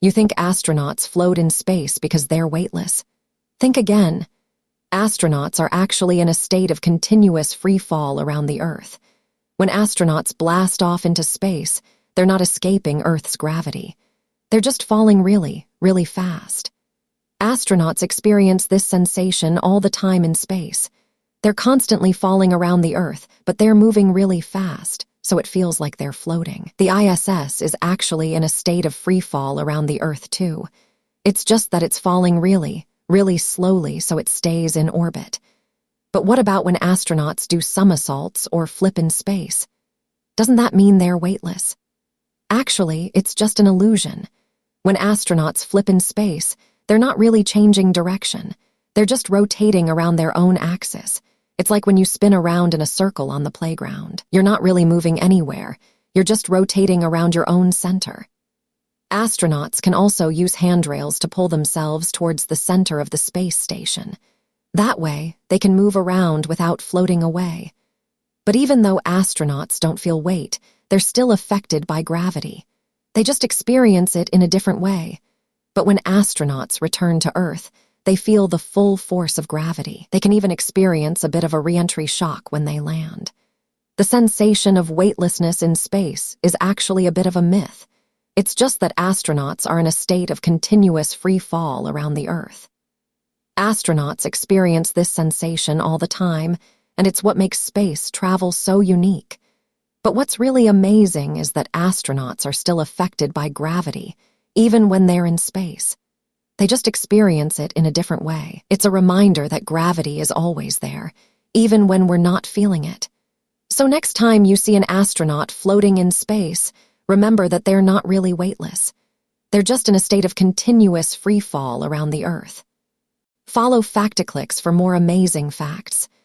You think astronauts float in space because they're weightless. Think again. Astronauts are actually in a state of continuous free fall around the Earth. When astronauts blast off into space, they're not escaping Earth's gravity. They're just falling really, really fast. Astronauts experience this sensation all the time in space. They're constantly falling around the Earth, but they're moving really fast, so it feels like they're floating. The ISS is actually in a state of free fall around the Earth too. It's just that it's falling really, really slowly so it stays in orbit. But what about when astronauts do somersaults or flip in space? Doesn't that mean they're weightless? Actually, it's just an illusion. When astronauts flip in space, they're not really changing direction. They're just rotating around their own axis. It's like when you spin around in a circle on the playground. You're not really moving anywhere. You're just rotating around your own center. Astronauts can also use handrails to pull themselves towards the center of the space station. That way, they can move around without floating away. But even though astronauts don't feel weight, they're still affected by gravity. They just experience it in a different way. But when astronauts return to Earth, they feel the full force of gravity. They can even experience a bit of a re-entry shock when they land. The sensation of weightlessness in space is actually a bit of a myth. It's just that astronauts are in a state of continuous free fall around the Earth. Astronauts experience this sensation all the time, and it's what makes space travel so unique. But what's really amazing is that astronauts are still affected by gravity, even when they're in space. They just experience it in a different way. It's a reminder that gravity is always there, even when we're not feeling it. So next time you see an astronaut floating in space, remember that they're not really weightless. They're just in a state of continuous free fall around the Earth. Follow Factyclicks for more amazing facts.